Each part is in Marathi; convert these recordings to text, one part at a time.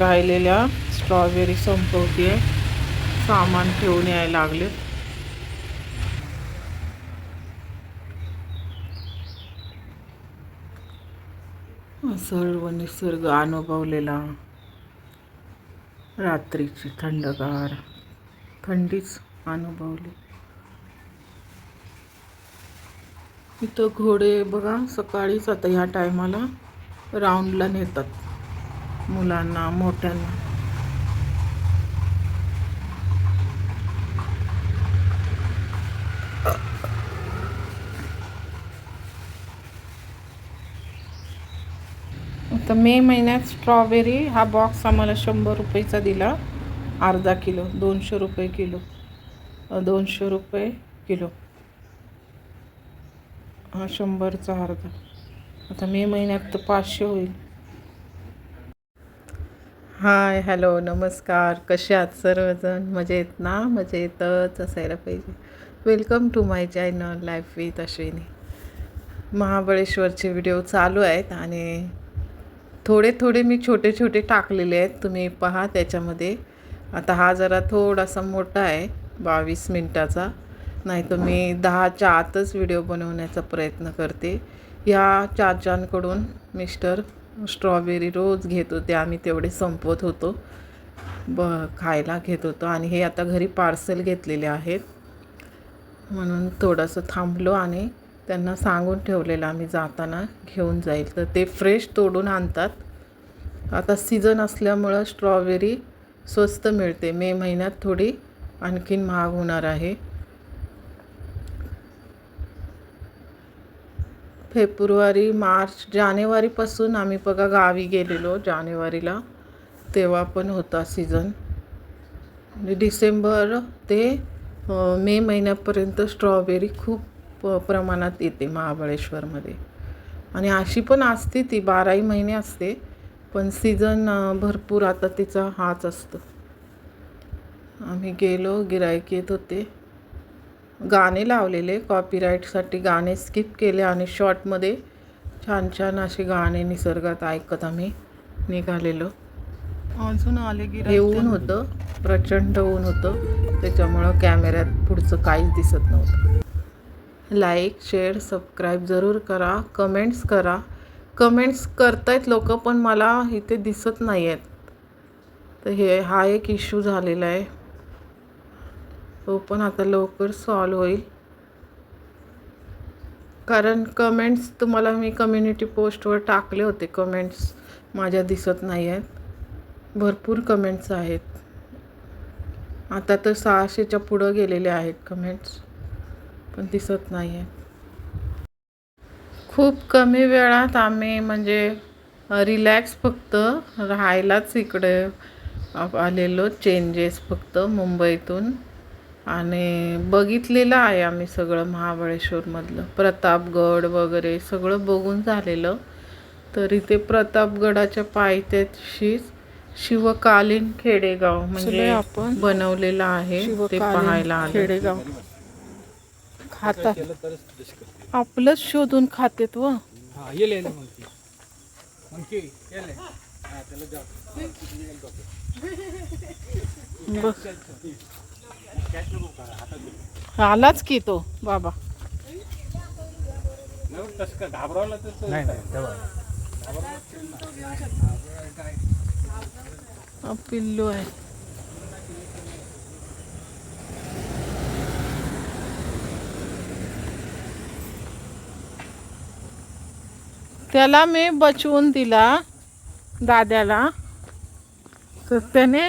राहिलेल्या स्ट्रॉबेरी संपवते, सामान ठेवून यायला लागले. सर्व निसर्ग अनुभवलेला, रात्रीची थंडगार थंडीच अनुभवली. इथं घोडे बघा सकाळीच आता ह्या टायमाला राऊंडला नेतात मुलांना मोठ्यांना. आता मे महिन्यात स्ट्रॉबेरी हा बॉक्स आम्हाला 100 रुपयेचा दिला, अर्धा किलो. 200 रुपये किलो, 200 रुपये किलो. हा 100चा अर्धा. आता मे महिन्यात तर 500 होईल. हाय, हॅलो, नमस्कार. कसे आहात सर्वजण? मजेत ना? मजेतच असायला पाहिजे. Welcome to my channel life with Ashwini. महाबळेश्वरचे व्हिडिओ चालू आहेत आणि थोडे मी छोटे टाकलेले आहेत, तुम्ही पहा त्याच्यामध्ये. आता हा जरा थोडासा मोठा आहे, 22 मिनिटाचा. नाही तर मी 10च्या आतच व्हिडिओ बनवण्याचा प्रयत्न करते. या चाचांकडून मिस्टर स्ट्रॉबेरी रोज घेत होते, आम्ही तेवढे संपवत होतो, खायला घेत होतो. आणि हे आता घरी पार्सल घेतलेले आहेत, म्हणून थोडंसं थांबलो आणि त्यांना सांगून ठेवलेलं आम्ही जाताना घेऊन जाईल. तर ते फ्रेश तोडून आणतात. आता सीझन असल्यामुळं स्ट्रॉबेरी स्वस्त मिळते. मे महिन्यात थोडी आणखीन महाग होणार आहे. फेब्रुवारी, मार्च, जानेवारीपासून आम्ही बघा गावी गेलेलो जानेवारीला, तेव्हा पण होता सीझन. म्हणजे डिसेंबर ते मे महिन्यापर्यंत स्ट्रॉबेरी खूप प्रमाणात येते महाबळेश्वरमध्ये. आणि अशी पण असते ती 12ही महिने असते, पण सीझन भरपूर आता तिचा हाच असतो. आम्ही गेलो, गिऱ्हाईक येत होते, गाणे लावलेले कॉपीराईटसाठी, गाणे स्किप केले आणि शॉर्टमध्ये छान असे गाणे निसर्गात ऐकत आम्ही निघालेलो. अजून आले गिऱ्हाईक. ऊन होतं, प्रचंड ऊन होतं, त्याच्यामुळं कॅमेऱ्यात पुढचं काहीच दिसत नव्हतं. लाईक, शेअर, सबस्क्राईब जरूर करा. कमेंट्स करा. कमेंट्स करतायत लोक, पण मला इथे दिसत नाही आहेत. तर हा एक इश्यू झालेला आहे, तो पण आता लवकर सॉल्व होईल. कारण कमेंट्स तुम्हाला मी कम्युनिटी पोस्टवर टाकले होते, कमेंट्स माझ्या दिसत नाही आहेत. भरपूर कमेंट्स आहेत, आता तर 600च्या पुढं गेलेले आहेत कमेंट्स, पण दिसत नाही आहेत. खूप कमी वेळात आम्ही म्हणजे रिलॅक्स फक्त राहायलाच इकडे आलेलो, चेंजेस फक्त मुंबईतून. आणि बघितलेलं आहे आम्ही सगळं महाबळेश्वरमधलं, प्रतापगड वगैरे सगळं बघून झालेलं. तर इथे प्रतापगडाच्या पायथ्याशीच शिवकालीन खेडेगाव म्हणजे आपण बनवलेलं आहे, ते पाहायला आलं. खेडेगाव खातात, आपलंच शोधून खातेत. व आलाच की तो बाबा. पिल्लू आहे. त्याला मी बचवून दिला दाद्याला, तर त्याने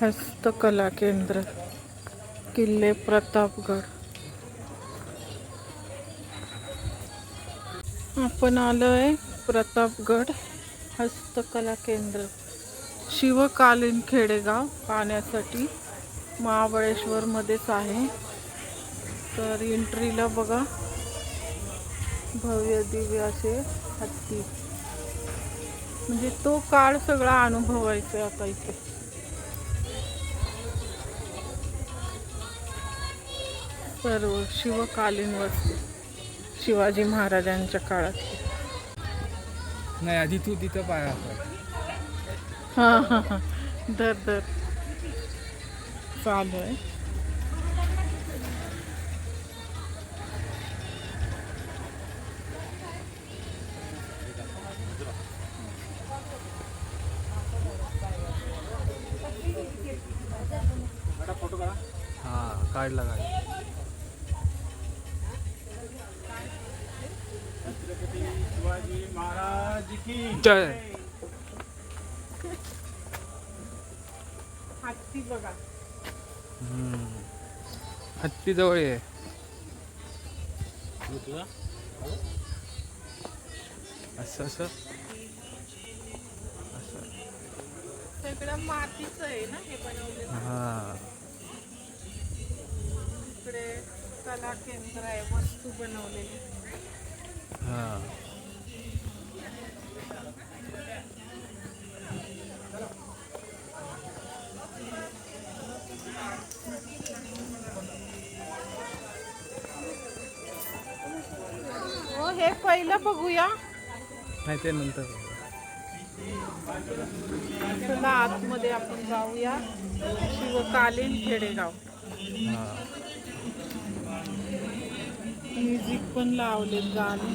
हस्तकला केंद्र, किल्ले प्रतापगड. आपण आलोय प्रतापगड हस्तकला केंद्र शिवकालीन खेडेगाव पाहण्यासाठी. महाबळेश्वर मध्येच आहे. तर एंट्रीला बघा भव्य दिव्य असे हत्ती, म्हणजे तो काळ सगळा अनुभवायचा आता इथे. सर्व शिवकालीन वस्तू शिवाजी महाराजांच्या काळात. नाही आधी तू तिथं पाया हां हां हां, दर दर चालू आहे. फोटो काढा. हा काढला काढला. छत्रपती शिवाजी महाराज की जय. हत्ती बघा. हत्ती जवळ आहे. असं असं असं सगळं मातीचं आहे ना हे बनवलेलं. हा. इकडे कला केंद्र आहे, वस्तू बनवलेली. हा. हो, हे पहिलं बघूया. नाही ते नंतर. चला आतमध्ये आपण जाऊया. शिवकालीन खेडेगाव. हा. म्युझिक पण लावले, गाणे.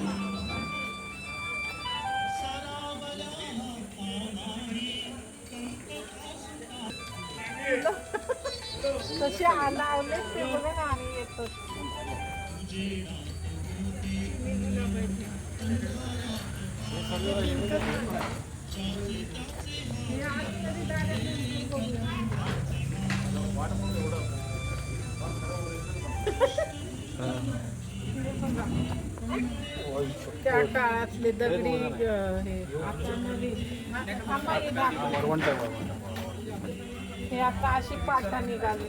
तसे लावले ते बघा, गाणे येतात. त्या काळातले दगडी हे आता नवीन. हे आता अशी पाटा निघाली.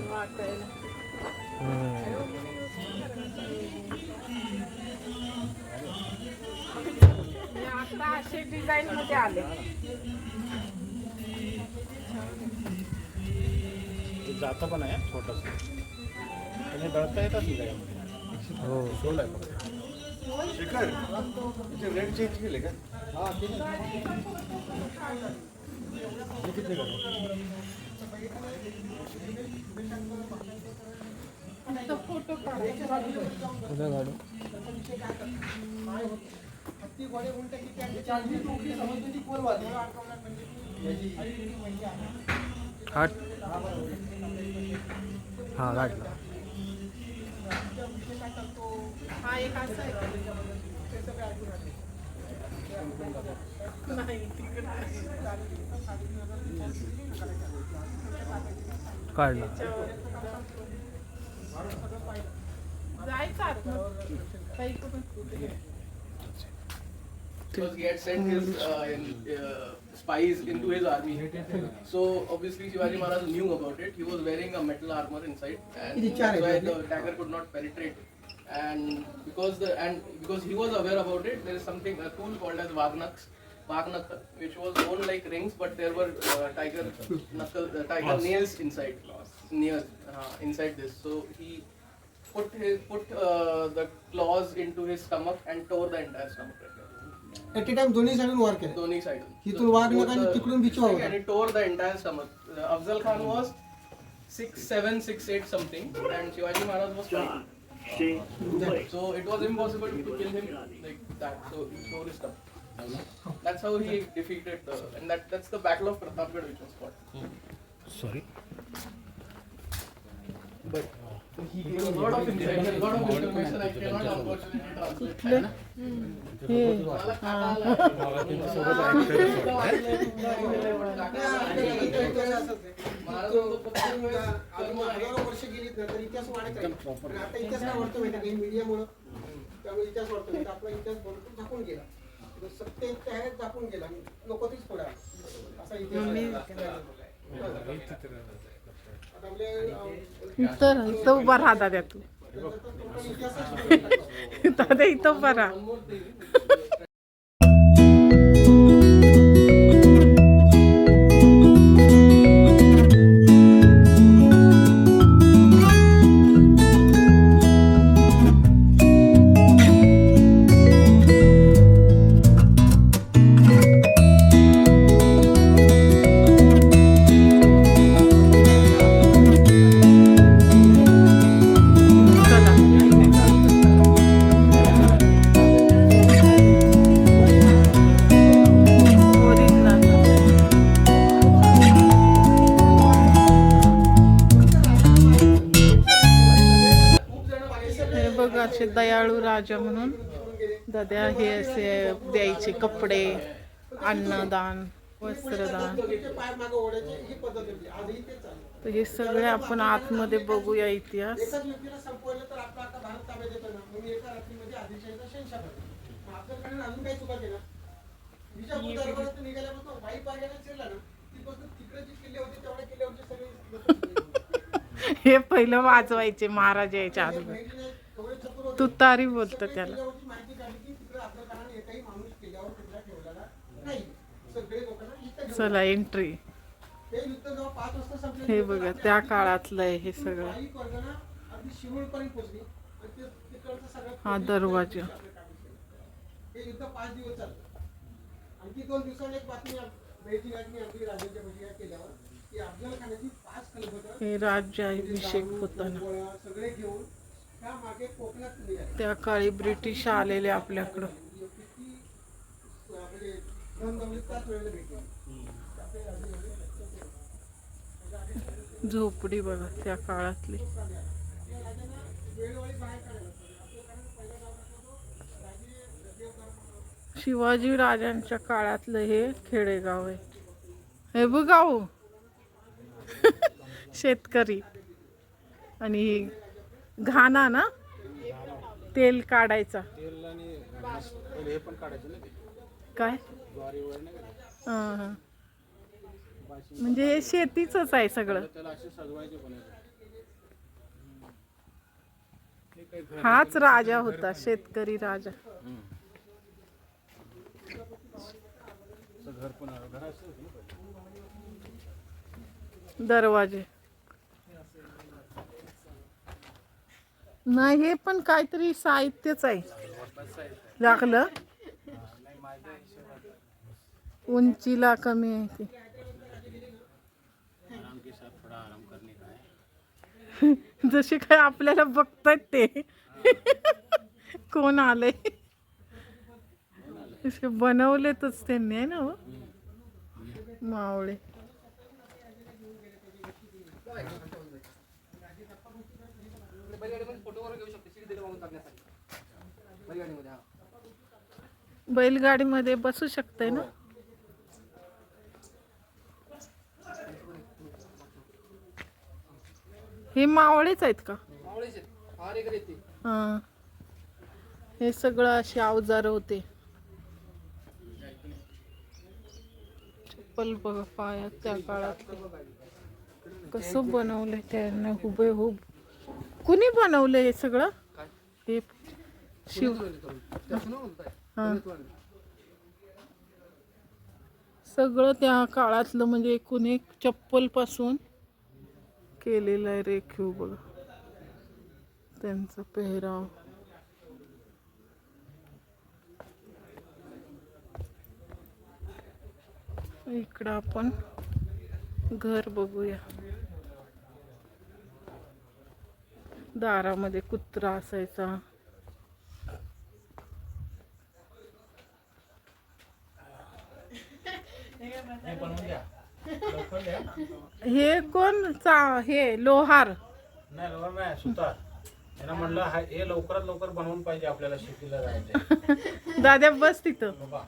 वाटायला. हे आता असे डिझाईन मध्ये आले. जाता पण आहे छोटस, पण हे दळता येतात नाही त्याच्यामध्ये. हो. सोल आहे फक्त. शिखर तिचे रेट चेंज केले का? हा ते किती फोटो काढायचे. उद्या काढू. काढ. हा काढला. हा एक असा आहे. नाही, काढला. जायचं आतमध्ये. काही करून. Because he had sent his spies into his army. So obviously Shivaji Maharaj knew about it. He was wearing a metal armor inside, and that's why the dagger could not penetrate. And because he was aware about it, there is something, a tool called as Vagnaks, which was worn like rings, but there were tiger nails inside this. So he put the claws into his stomach and tore the entire stomach. At time दोन्ही साईडून वार केले. दोन्ही साइड इथून वार नका आणि तिकडून बिचवा होता. and he tore the entire stomach. Afzal Khan was 6'7", 6'8" something, and Shivaji Maharaj was 5. So it was impossible to kill him like that. So he tore his stomach. That's how he defeated and that's the Battle of Pratapgarh which was fought. Sorry. But lot of information, I cannot unfortunately translate. हे हजारो वर्ष गेलीत ना तर इतिहास वाढत आहे. पण आता इतिहास काय वाढतो माहिती आहे मीडियामुळे, त्यामुळे इतिहास वाढतो नाही तर आपला इतिहास भरपूर झाकून गेला. सत्य आहे झाकून गेला, लोक तीच पुढे असा इतिहास. आता आपले इथं उभा राहा दादा तू. दादा इथं उभा राहा. असे दयाळू राजा म्हणून दादा हे असे द्यायचे कपडे, अन्नदान, वस्त्रदान. पाय मागे ओढायची ही पद्धत होती. आजही तेच चालू. तर हे सगळे आपण आतमध्ये बघूया इतिहास. एकाच व्यक्तीला संपवलं तर आपला आता भारत ताब्यात येतो ना. मग एका रात्रीमध्ये आदिलशाहीचा शहंशाह बनला. मग अफजलखानाने अजून काही चुका केला. विजापूर दरबारातून निघाल्यापासून वाई पार्याला शिरला ना तिथपासून तिकडे जे किल्ले होते तेवढे किल्ल्यावरचे सगळे हे पहिलं वाजवायचे महाराज यायच्या अगोदर. तुतारी बोलतं त्याला. माहिती काढली की तिकडे अफजलखानाने एकही माणूस किल्ल्यावर कुठला ठेवलेला नाही. सगळे लोकांना चला एंट्री. हे युद्ध जेव्हा 5 वाजता संपलं, हे बघा त्या काळातलं आहे हे सगळं. वाई परगणा अगदी शिवूरपर्यंत पोहोचली आणि तिकडचं सगळं हा दरवाजा. हे युद्ध 5 दिवस चाललं. आणखी 2 दिवसांनी एक बातमी बेळजिंगांनी आपली राज्याच्या बहिष्कार केल्यावर की अफजल खानाची 5 खलबतं हे राज्याभिषेक होताना सगळे घेऊन त्या मागे कोकणात निघाले. त्या काळी ब्रिटिश आलेले आपल्याकडं. किती म्हणजे धनदौलत त्याच वेळेला भेटली. झोपडी बघा त्या काळातली. शिवाजी राजांच्या काळातलं हे खेडेगाव आहे. हे बघा हो शेतकरी. आणि घाणा ना तेल काढायचा. तेल आणि पहिले हे पण काढायचं ना ते काय ज्वारी वगैरे नाही का? हां हां. म्हणजे हे शेतीचंच आहे सगळं. त्याला असे सजवायचे पण आहे. हाच राजा होता, शेतकरी राजा. घर पण घराचं दरवाजे नाही, हे पण काहीतरी साहित्यच आहे. लागलं उंचीला कमी आहे ते. जसे काय आपल्याला बघतायत ते कोण आलंय. तसे बनवलेतच त्यांनी आहे ना हो मावळे. बैलगाडीमध्ये बसू शकते ना. हे मावळेच आहेत का? हा. हे सगळं असे अवजार होते. चप्पल बघा पायात त्या काळात कसं बनवलंय त्यांना हुबेहूब. कुणी बनवलंय हे सगळं? हे शिव. हा. सगळं त्या काळातलं म्हणजे एकूण एक चप्पल पासून केलेलं आहे रेखीव बघा त्यांचा पेहराव. इकडं आपण घर बघूया. दारामध्ये कुत्रा असायचा. हे कोण हे लोहार नाही लोवर नाही सुतार. त्यांना म्हणलं हे लवकरात लवकर बनवून पाहिजे आपल्याला शेतीला जायचं. दाद्या बस तिथं. बाबा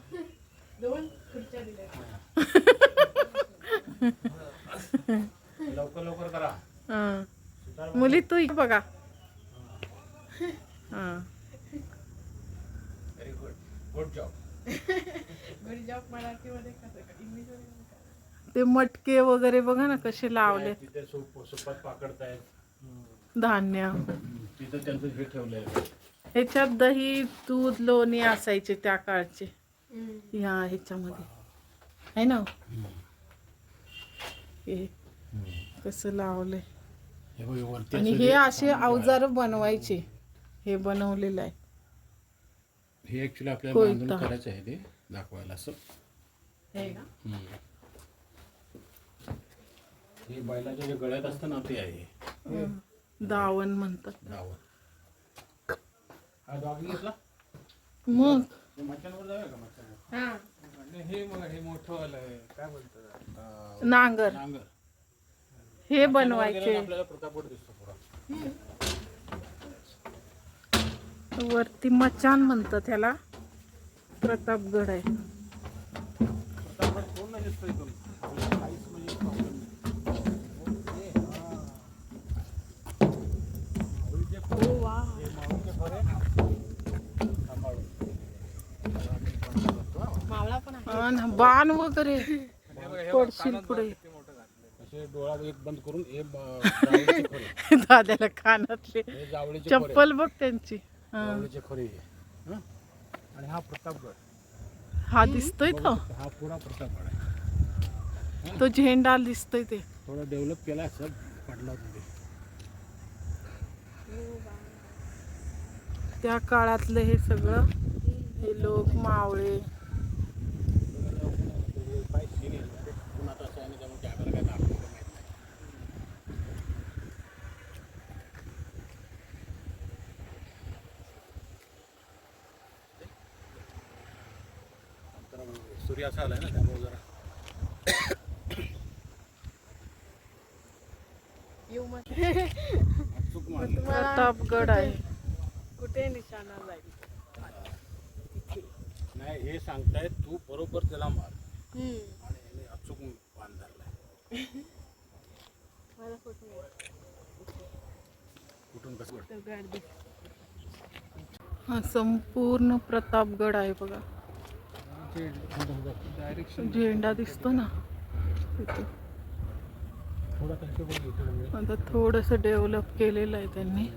लवकर लवकर करा. हा. सुतार मुली तू इकडे बघा. हा. Very good. Good job. ते मटके वगैरे बघा ना कसे लावले. तिथे सुपात पाकडतायत. धान्य तिथं त्यांचं हे ठेवलंय. ह्याच्यात दही दूध लोणी असायचे त्या काळचे. ह्या ह्याच्यामध्ये आहे ना. हे कसं लावलंय. हे बघ वरती आणि हे असे अवजार बनवायचे. हे बनवलेलं आहे. हे ऍक्च्युली आपल्याला कोयता. बांधून करायचं आहे ते दाखवायला असं. हे बैलाच्या जे गळ्यात असतं ना ते आहे दावण म्हणतात. धावण. हा डॉग घेतला मग मच्छांवर जाऊया का मच्छांवर. हे मोठं वालं आहे काय बोलतात नांगर नांगर हे बनवायचे. आपल्याला प्रतापगड दिसतो पुरा. वरती मचान म्हणतात ह्याला. प्रतापगड आहे. प्रतापगड पूर्ण दिसतो इथून. काहीच म्हणजे problem नाही. हे माऊलीचे घर आहे. सांभाळून. आणि बाण वगैरे पडशील पुढे. असे डोळा एक बंद करून हे जावळीचे खोरे. दाद्याला कानातले हे जावळीचे खोरे. चप्पल बघ त्यांची. हा. जावळीचे खोरे. हं? आणि हा प्रतापगड. हा दिसतोय तो. हा पुरा प्रतापगड आहे. तो झेंडा दिसतोय ते. थोडा डेव्हलप केला असं पडला होता ते. त्या काळातलं हे सगळं. हे लोक मावळे. पाय सीन आहे. ते पुन्हा तसं आहे आणि त्यामुळे कॅमेरा काय दाखवतो माहित नाही. नंतर सूर्य असा आलाय ना त्यामुळे जरा अचूक मारलं. प्रतापगड आहे. कुठे निशाणा जाईल. नाही हे सांगतायत तू बरोबर त्याला मार आणि याने अचूक बांध धरलाय. मला फोटो कुठून कसं हा संपूर्ण प्रतापगड आहे बघा. झेंडा दिसतो ना तिथे. थोडा कष्ट करून घेतो. आता थोडस डेव्हलप केलेलं आहे त्यांनी.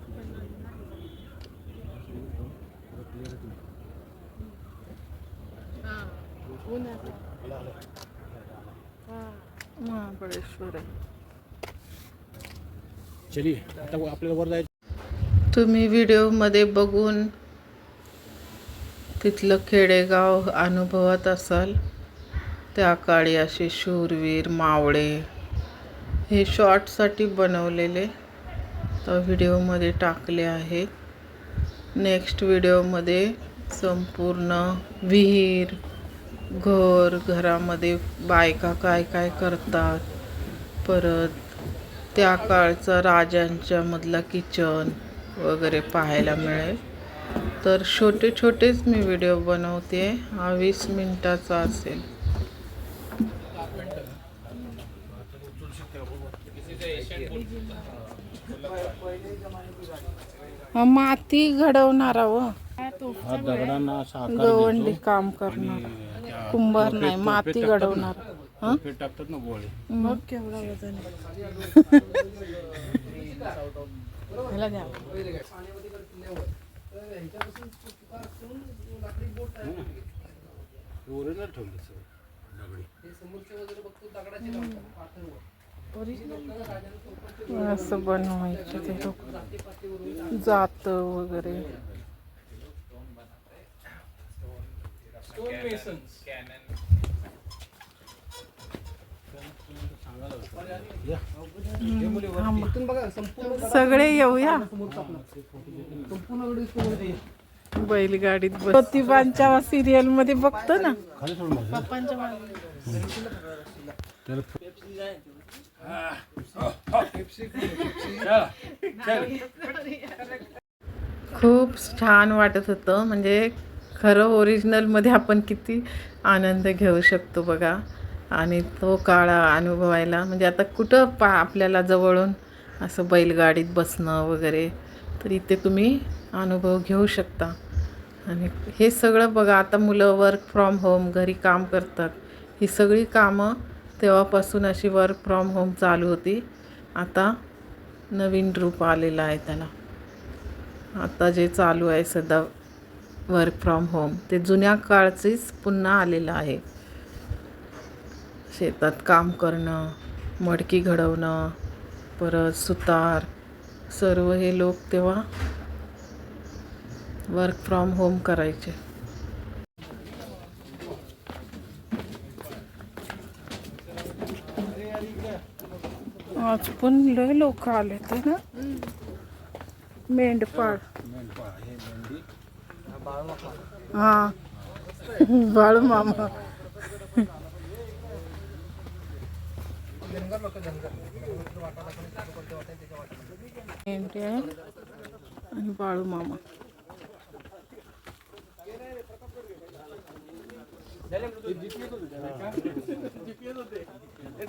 महाबळेश्वर आहे. चलिये आता आपल्याला वर जायचं. तुम्ही व्हिडिओमध्ये बघून तिथलं खेडेगाव अनुभवत असाल. त्या काळी असे शूरवीर मावळे हे शॉर्टसाठी बनवलेले तर व्हिडिओमध्ये टाकले आहेत. नेक्स्ट व्हिडिओमध्ये संपूर्ण विहीर घर घरामध्ये बायका काय काय करतात. परत त्या काळचा राजांच्या मधला किचन वगैरे पाहायला मिळेल. तर छोटे छोटेच मी व्हिडिओ बनवते. हा 20 मिनिटाचा असेल. माती घडवणारा व हा दगडांना असा आकार गवंडी देतो. काम करणार. त्या कुंभार नाही टोपेत माती टाकतात ना. घडवणार. हा टोपेत टाकतात ना गोळे. मग केवढा वजन ह्याला द्या. ओरिजिनल ठेवलं सर दगडी. असं बनवायचे ते लोक. जात वगैरे सगळे येऊया. बैलगाडीत ज्योतिबांच्या सिरियल मध्ये बघतो ना. खाली सोडून बस. पप्पांच्या मागे. त्याला खूप छान वाटत होतं. म्हणजे खरं ओरिजिनलमध्ये आपण किती आनंद घेऊ शकतो बघा. आणि तो काळ अनुभवायला म्हणजे आता कुठं आपल्याला जवळून असं बैलगाडीत बसणं वगैरे, तर इथे तुम्ही अनुभव घेऊ शकता. आणि हे सगळं बघा, आता मुलं वर्क फ्रॉम होम घरी काम करतात. ही सगळी कामं तेव्हापासून अशी वर्क फ्रॉम होम चालू होती. आता नवीन रूप आलेलं आहे त्याला. आता जे चालू आहे सध्या वर्क फ्रॉम होम, ते जुन्या काळचीच पुन्हा आलेलं आहे. शेतात काम करणं, मडकी घडवणं, परत सुतार, सर्व हे लोक तेव्हा वर्क फ्रॉम होम करायचे. आज पण लय लोक आले ते ना. मेंढपाळ. हा, बाळू मामा. मेंढ्या आणि बाळू मामा.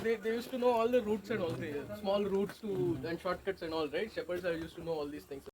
They used to know all the routes and all the small routes to and shortcuts and all, right? Shepherds are used to know all these things.